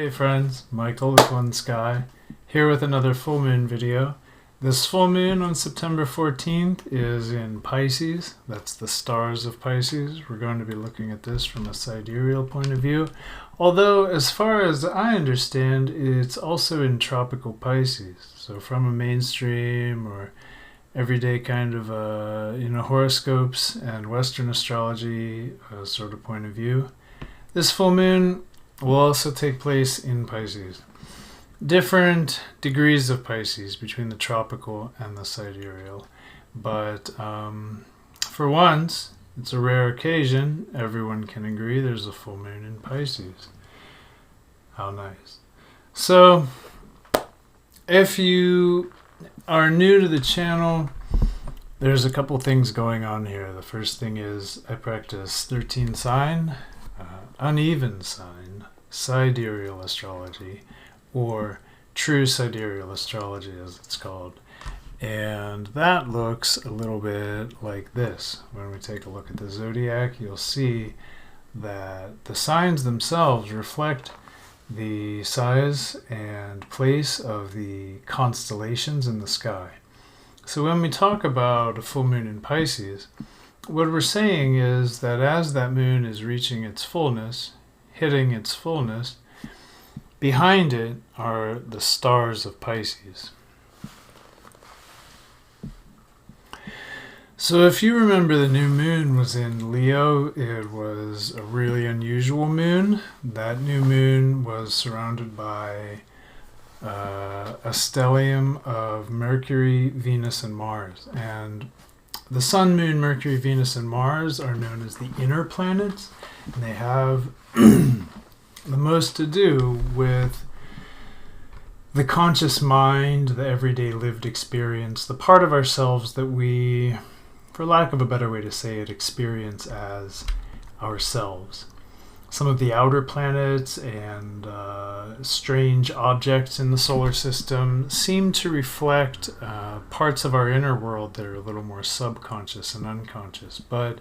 Hey friends, Michael with One Sky, here with another full moon video. This full moon on September 14th is in Pisces. That's the stars of Pisces. We're going to be looking at this from a sidereal point of view. Although, as far as I understand, it's also in tropical Pisces. So from a mainstream or everyday kind of horoscopes and Western astrology sort of point of view, this full moon will also take place in Pisces. Different degrees of Pisces between the tropical and the sidereal. But for once, it's a rare occasion. Everyone can agree there's a full moon in Pisces. How nice. So, if you are new to the channel, there's a couple things going on here. The first thing is I practice 13 sign, uneven sign, Sidereal Astrology, or true Sidereal Astrology as it's called. And that looks a little bit like this. When we take a look at the zodiac, you'll see that the signs themselves reflect the size and place of the constellations in the sky. So when we talk about a full moon in Pisces, what we're saying is that as that moon is reaching its fullness, hitting its fullness, behind it are the stars of Pisces. So if you remember, the new moon was in Leo. It was a really unusual moon. That new moon was surrounded by a stellium of Mercury, Venus, and Mars. And the Sun, Moon, Mercury, Venus, and Mars are known as the inner planets. And they have the most to do with the conscious mind, the everyday lived experience, the part of ourselves that we, for lack of a better way to say it, experience as ourselves. Some of the outer planets and strange objects in the solar system seem to reflect parts of our inner world that are a little more subconscious and unconscious. But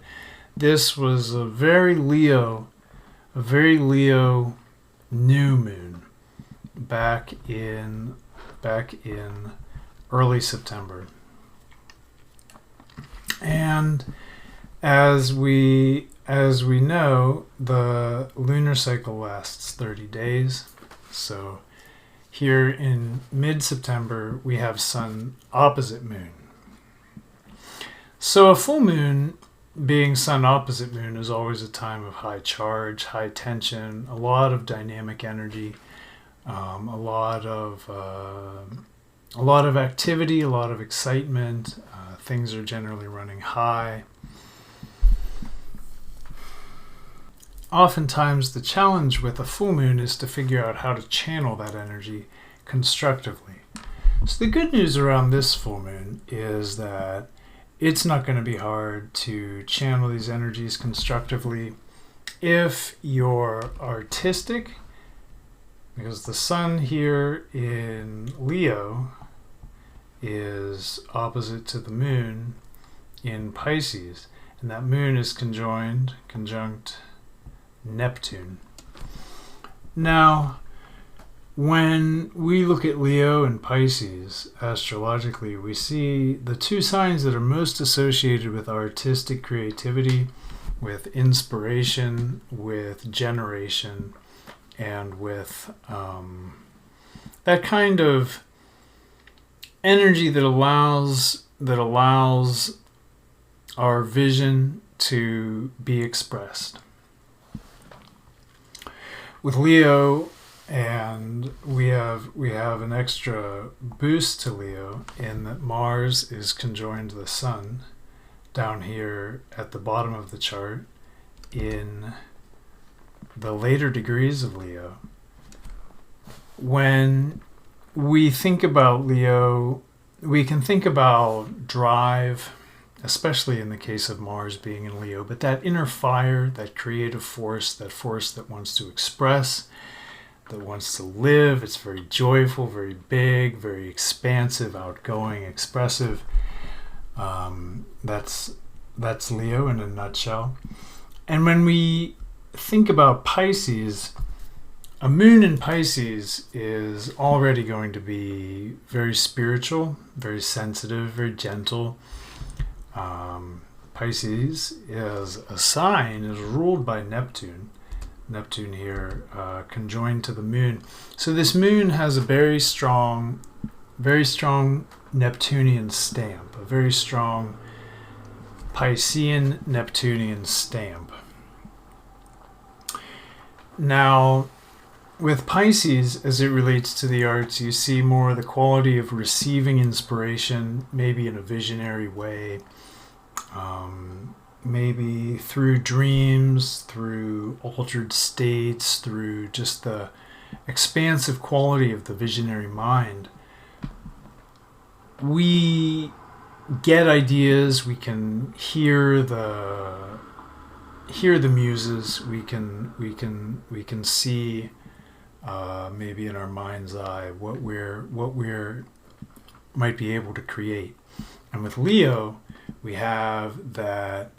this was a very Leo new moon back in early September. And as we know, the lunar cycle lasts 30 days. So here in mid-September, we have Sun opposite Moon. So a full moon being Sun opposite Moon is always a time of high charge, high tension, a lot of dynamic energy, a lot of activity, a lot of excitement. Things are generally running high. Oftentimes, the challenge with a full moon is to figure out how to channel that energy constructively. So the good news around this full moon is that it's not going to be hard to channel these energies constructively if you're artistic, because the Sun here in Leo is opposite to the Moon in Pisces, and that Moon is conjunct Neptune. Now, when we look at Leo and Pisces astrologically, we see the two signs that are most associated with artistic creativity, with inspiration, with generation, and with that kind of energy that allows our vision to be expressed. With Leo, and we have an extra boost to Leo in that Mars is conjoined the Sun down here at the bottom of the chart in the later degrees of Leo. When we think about Leo, we can think about drive, especially in the case of Mars being in Leo, but that inner fire, that creative force, that force that wants to express, that wants to live. It's very joyful, very big, very expansive, outgoing, expressive. That's Leo in a nutshell. And when we think about Pisces, A moon in Pisces is already going to be very spiritual, very sensitive, very gentle. Pisces is a sign, is ruled by Neptune. Neptune here conjoined to the moon. So this moon has a very strong Neptunian stamp, a very strong Piscean Neptunian stamp. Now, with Pisces, as it relates to the arts, you see more of the quality of receiving inspiration, maybe in a visionary way, maybe through dreams, through altered states, through just the expansive quality of the visionary mind. We get ideas, we can hear the muses, we can see maybe in our mind's eye what we're might be able to create. And with Leo, we have that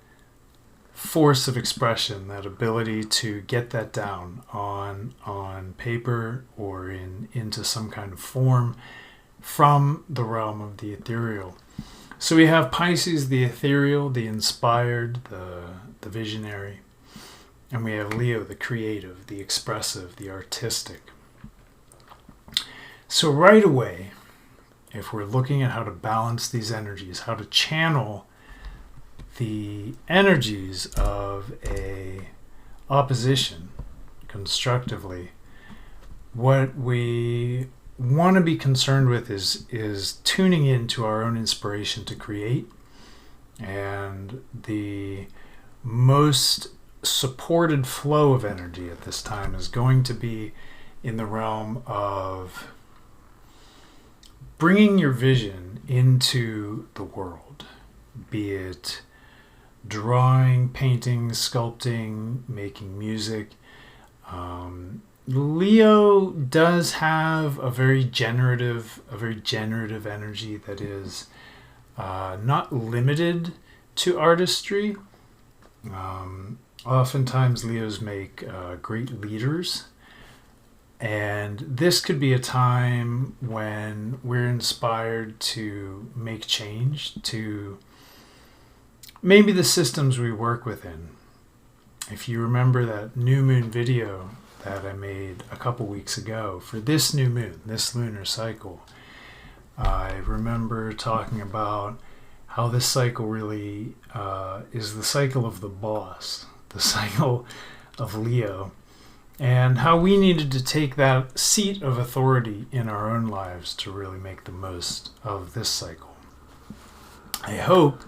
force of expression, that ability to get that down on paper or into some kind of form from the realm of the ethereal. So we have Pisces, the ethereal, the inspired, the visionary. And we have Leo, the creative, the expressive, the artistic. So right away, if we're looking at how to balance these energies, how to channel the energies of a opposition constructively, what we want to be concerned with is tuning into our own inspiration to create. And the most supported flow of energy at this time is going to be in the realm of bringing your vision into the world, be it drawing, painting, sculpting, making music. Leo does have a very generative energy that is not limited to artistry. Oftentimes Leos make great leaders, and this could be a time when we're inspired to make change to maybe the systems we work within. If you remember that new moon video that I made a couple weeks ago for this new moon, this lunar cycle, I remember talking about how this cycle really is the cycle of the boss, the cycle of Leo, and how we needed to take that seat of authority in our own lives to really make the most of this cycle. I hope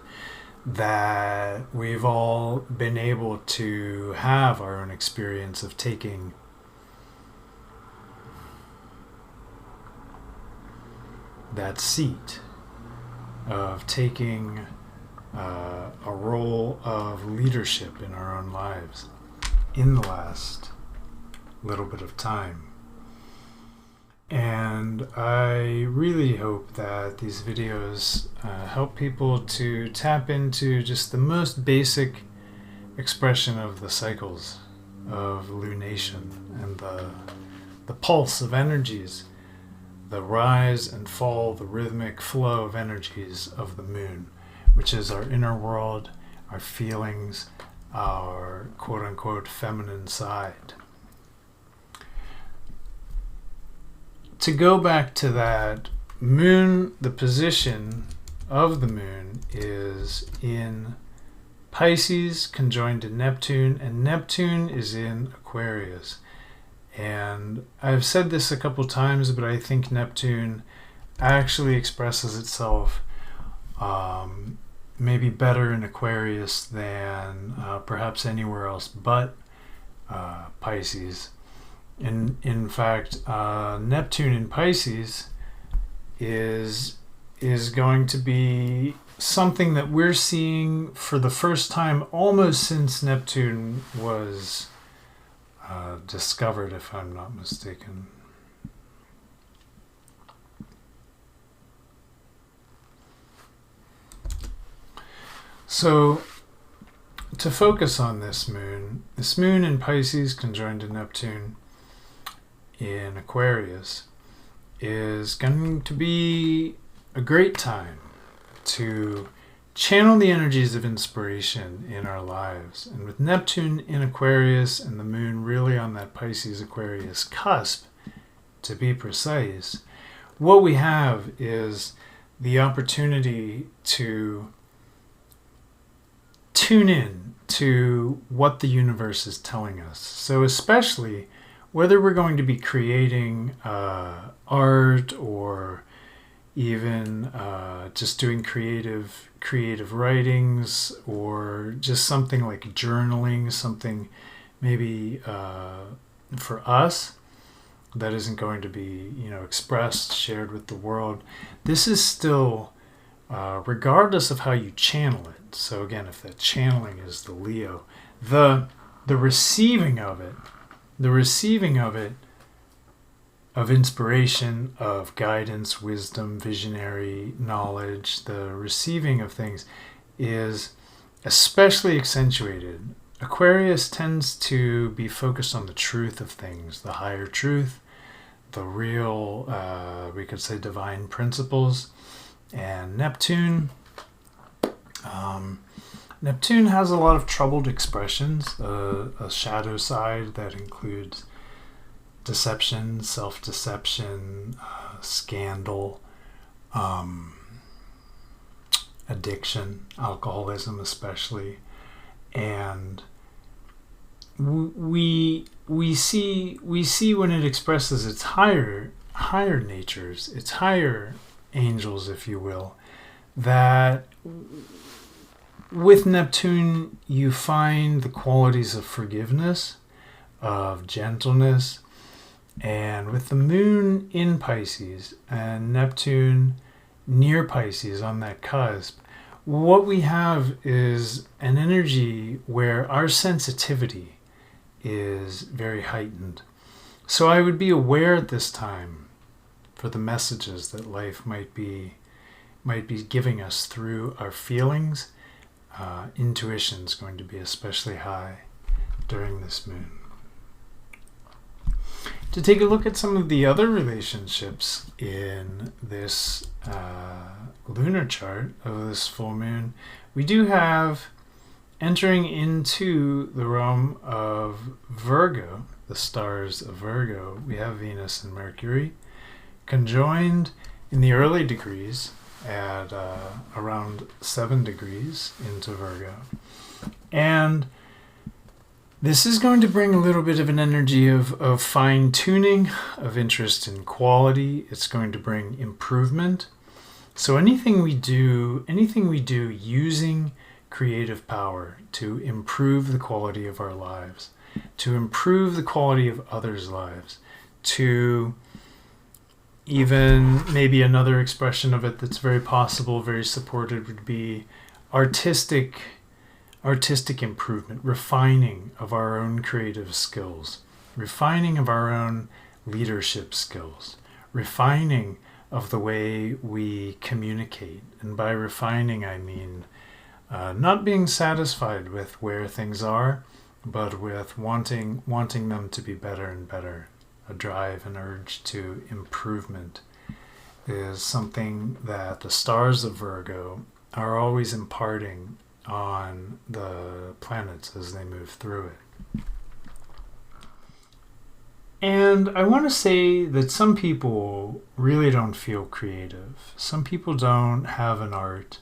that we've all been able to have our own experience of taking that seat, of taking a role of leadership in our own lives in the last little bit of time. And I really hope that these videos help people to tap into just the most basic expression of the cycles of lunation and the pulse of energies, the rise and fall, the rhythmic flow of energies of the moon, which is our inner world, our feelings, our quote-unquote feminine side. To go back to that moon, the position of the moon is in Pisces conjoined to Neptune, and Neptune is in Aquarius. And I've said this a couple times, but I think Neptune actually expresses itself maybe better in Aquarius than perhaps anywhere else but Pisces. In fact, Neptune in Pisces is going to be something that we're seeing for the first time almost since Neptune was discovered, if I'm not mistaken. So, to focus on this moon in Pisces conjoined to Neptune, in Aquarius is going to be a great time to channel the energies of inspiration in our lives. And with Neptune in Aquarius and the moon really on that Pisces-Aquarius cusp, to be precise, what we have is the opportunity to tune in to what the universe is telling us. So especially whether we're going to be creating art or even just doing creative writings, or just something like journaling, something maybe for us that isn't going to be expressed, shared with the world. This is still regardless of how you channel it. So again, if that channeling is the Leo, the receiving of it, of inspiration, of guidance, wisdom, visionary knowledge, the receiving of things is especially accentuated. Aquarius tends to be focused on the truth of things, the higher truth, the real, we could say, divine principles. And Neptune has a lot of troubled expressions, a shadow side that includes deception, self-deception, scandal, addiction, alcoholism especially. And we see when it expresses its higher natures, its higher angels, if you will, that with Neptune you find the qualities of forgiveness, of gentleness. And with the moon in Pisces and Neptune near Pisces on that cusp, what we have is an energy where our sensitivity is very heightened. So I would be aware at this time for the messages that life might be giving us through our feelings. Intuition is going to be especially high during this moon. To take a look at some of the other relationships in this lunar chart of this full moon, we do have, entering into the realm of Virgo, the stars of Virgo, we have Venus and Mercury conjoined in the early degrees at around 7 degrees into Virgo. And this is going to bring a little bit of an energy of fine-tuning, of interest in quality. It's going to bring improvement. So anything we do using creative power to improve the quality of our lives, to improve the quality of others' lives, to even maybe another expression of it that's very possible, very supported, would be artistic improvement, refining of our own creative skills, refining of our own leadership skills, refining of the way we communicate. And by refining, I mean not being satisfied with where things are, but with wanting them to be better and better. A drive, an urge to improvement is something that the stars of Virgo are always imparting on the planets as they move through it. And I want to say that some people really don't feel creative. Some people don't have an art.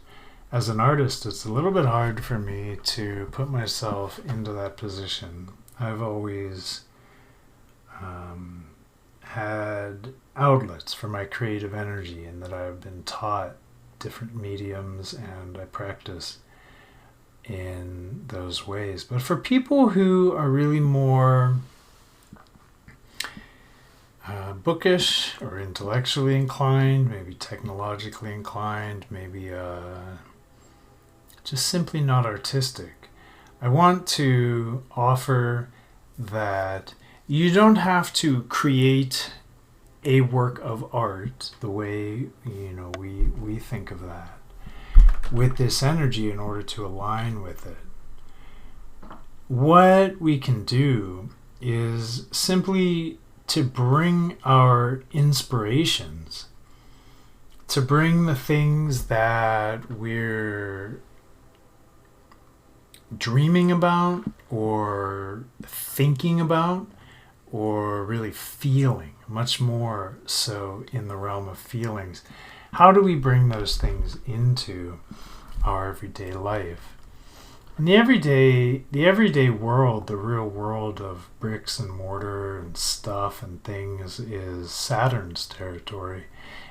As an artist, it's a little bit hard for me to put myself into that position. I've always had outlets for my creative energy, and that I've been taught different mediums and I practice in those ways. But for people who are really more bookish or intellectually inclined, maybe technologically inclined, maybe just simply not artistic, I want to offer that you don't have to create a work of art the way we think of that with this energy in order to align with it. What we can do is simply to bring our inspirations, to bring the things that we're dreaming about or thinking about or really feeling, much more so in the realm of feelings. How do we bring those things into our everyday life? And the everyday world, the real world of bricks and mortar and stuff and things, is Saturn's territory.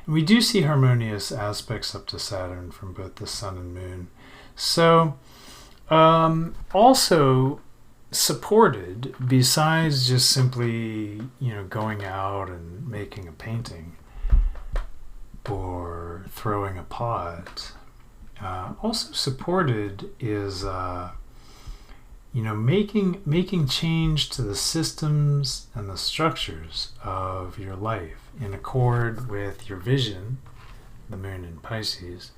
And we do see harmonious aspects up to Saturn from both the sun and moon. So also supported, besides just simply, going out and making a painting or throwing a pot, also supported is making change to the systems and the structures of your life in accord with your vision, the moon in Pisces,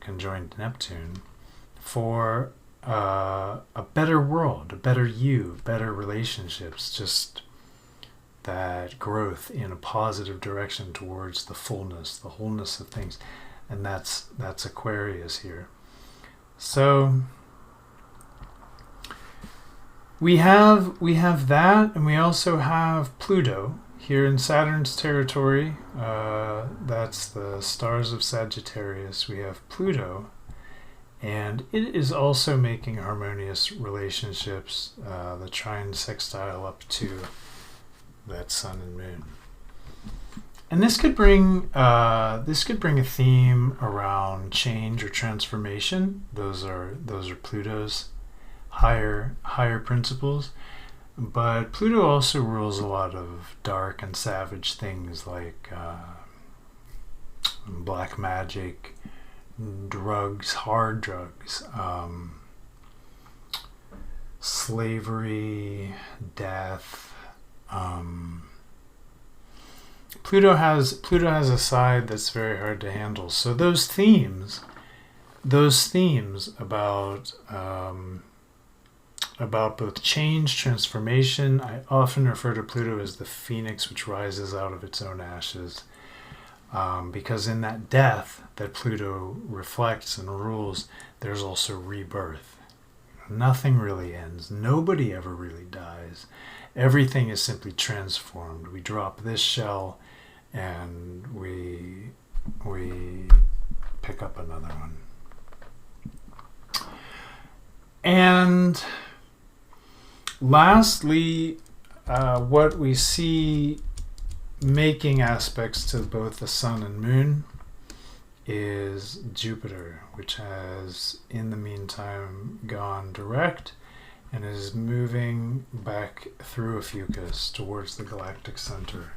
conjoined Neptune, for a better world, a better you, better relationships, just that growth in a positive direction towards the fullness, the wholeness of things. And that's Aquarius here. So we have that, and we also have Pluto here in Saturn's territory. That's the stars of Sagittarius. We have Pluto, and it is also making harmonious relationships, the trine sextile up to that sun and moon. And this could bring a theme around change or transformation. Those are Pluto's higher principles. But Pluto also rules a lot of dark and savage things like black magic, drugs, hard drugs, slavery, death. Pluto has a side that's very hard to handle. So those themes about both change, transformation. I often refer to Pluto as the phoenix which rises out of its own ashes, because in that death that Pluto reflects and rules, there's also rebirth. Nothing really ends. Nobody ever really dies. Everything is simply transformed. We drop this shell and we pick up another one. And lastly, what we see making aspects to both the sun and moon is Jupiter, which has in the meantime gone direct and is moving back through Ophiuchus towards the galactic center.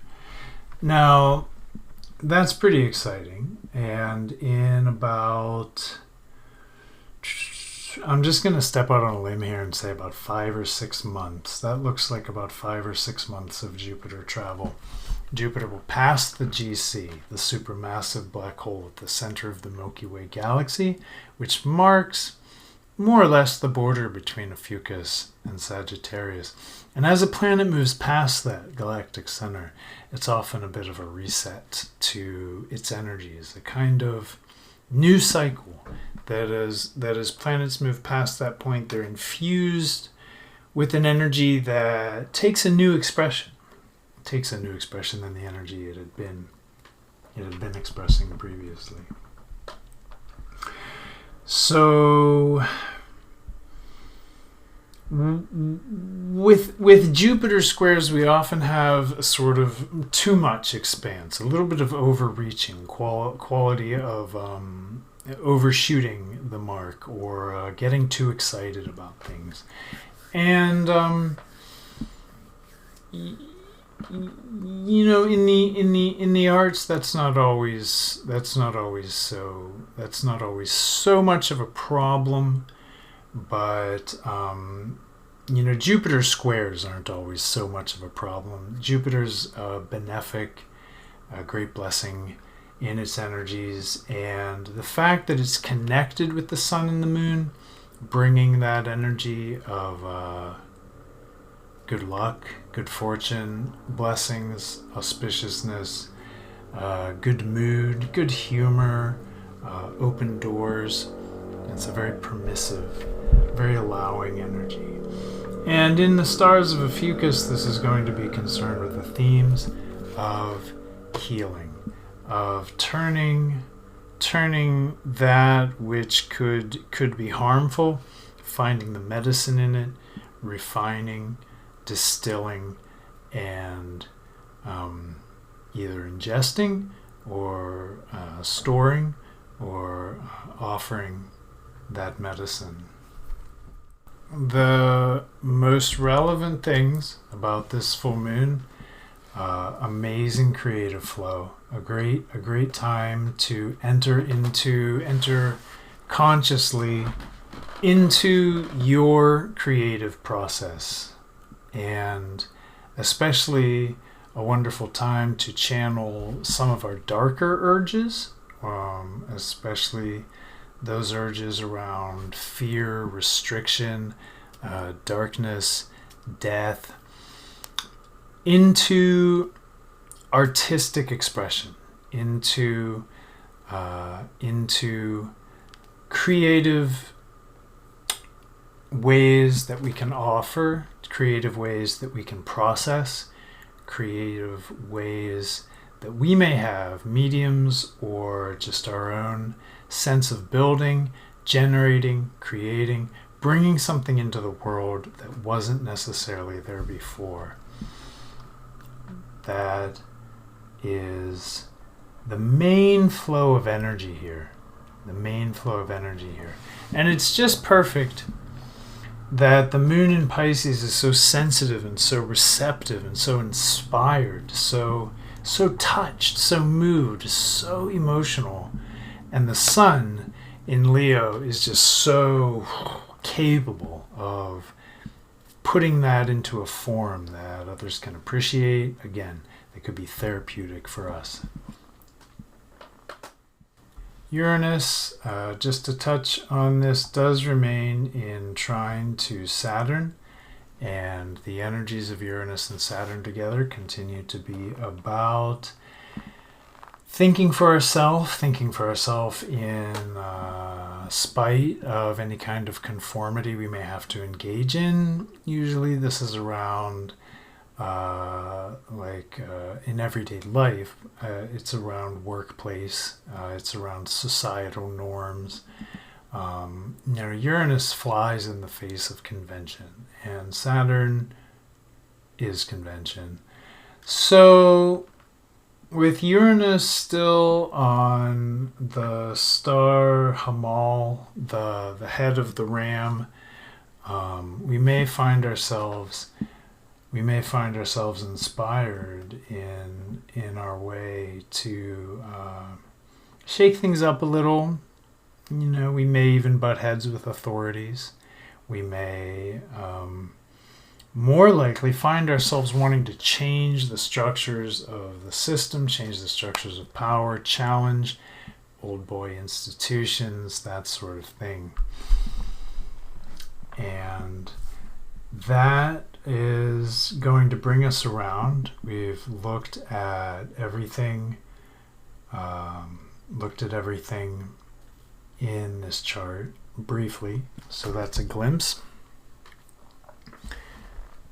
Now, that's pretty exciting, and in about, I'm just going to step out on a limb here and say about 5 or 6 months. That looks like about 5 or 6 months of Jupiter travel. Jupiter will pass the GC, the supermassive black hole at the center of the Milky Way galaxy, which marks more or less the border between Ophiuchus and Sagittarius. And as a planet moves past that galactic center, it's often a bit of a reset to its energies, a kind of new cycle that as planets move past that point, they're infused with an energy that takes a new expression. It takes a new expression than the energy it had been expressing previously. So with Jupiter squares, we often have a sort of too much expanse, a little bit of overreaching, quality of overshooting the mark, or getting too excited about things. And in the arts, that's not always so much of a problem. But Jupiter squares aren't always so much of a problem. Jupiter's benefic, a great blessing in its energies, and the fact that it's connected with the sun and the moon, bringing that energy of good luck, good fortune, blessings, auspiciousness, good mood, good humor, open doors. It's a very permissive, very allowing energy. And in the stars of Ophiuchus, this is going to be concerned with the themes of healing, of turning that which could be harmful, finding the medicine in it, refining, distilling, and either ingesting or storing or offering that medicine. The most relevant things about this full moon: amazing creative flow, a great time to enter consciously into your creative process, and especially a wonderful time to channel some of our darker urges, especially those urges around fear, restriction, darkness, death, into artistic expression, into creative ways that we can offer, creative ways that we can process, creative ways that we may have, mediums or just our own sense of building, generating, creating, bringing something into the world that wasn't necessarily there before. That is the main flow of energy here. And it's just perfect that the moon in Pisces is so sensitive and so receptive and so inspired, so touched, so moved, so emotional. And the sun in Leo is just so capable of putting that into a form that others can appreciate. Again, it could be therapeutic for us. Uranus, just to touch on this, does remain in trine to Saturn, and the energies of Uranus and Saturn together continue to be about thinking for ourselves in spite of any kind of conformity we may have to engage in. Usually this is around in everyday life. It's around workplace, it's around societal norms. Uranus flies in the face of convention, and Saturn is convention. So with Uranus still on the star Hamal, the head of the ram, we may find ourselves inspired in our way to shake things up a little. We may even butt heads with authorities. We may more likely find ourselves wanting to change the structures of the system, change the structures of power, challenge old boy institutions, that sort of thing. And that is going to bring us around. We've looked at everything in this chart briefly, so that's a glimpse.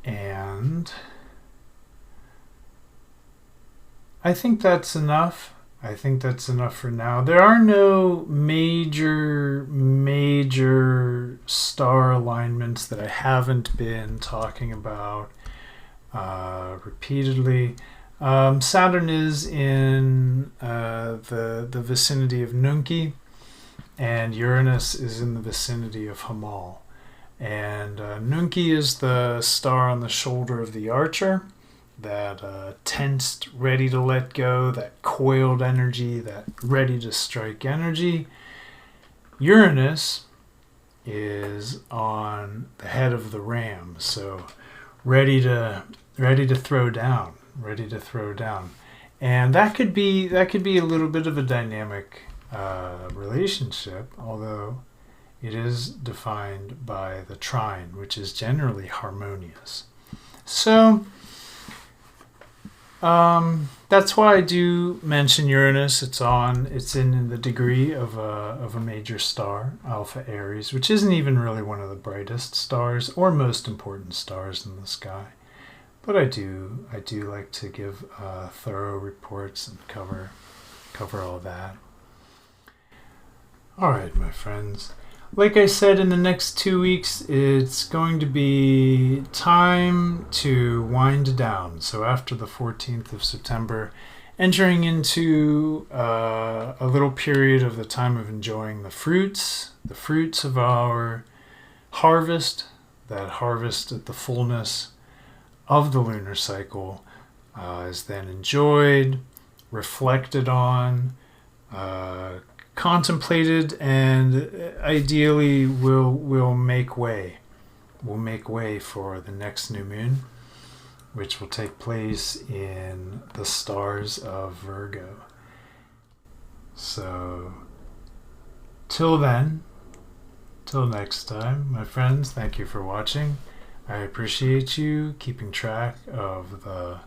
And I think that's enough. For now. There are no major star alignments that I haven't been talking about repeatedly. Saturn is in the vicinity of Nunki, and Uranus is in the vicinity of Hamal. And Nunki is the star on the shoulder of the archer, that tensed, ready to let go, that coiled energy, that ready to strike energy. Uranus is on the head of the ram, so ready to throw down. And that could be a little bit of a dynamic relationship, although it is defined by the trine, which is generally harmonious. So, that's why I do mention Uranus. It's in the degree of a major star, Alpha Aries, which isn't even really one of the brightest stars or most important stars in the sky. But I do like to give thorough reports and cover all that. All right, my friends. Like I said, in the next 2 weeks, it's going to be time to wind down. So after the 14th of September, entering into a little period of the time of enjoying the fruits of our harvest, that harvest at the fullness of the lunar cycle is then enjoyed, reflected on, contemplated, and ideally will make way for the next new moon, which will take place in the stars of Virgo. So till next time, my friends, thank you for watching. I appreciate you keeping track of the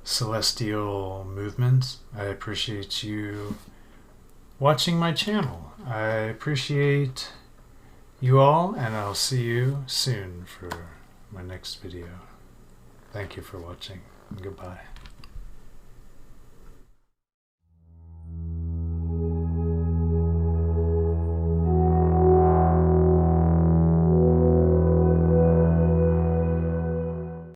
celestial movements. I appreciate you watching my channel. I appreciate you all, and I'll see you soon for my next video. Thank you for watching, and goodbye.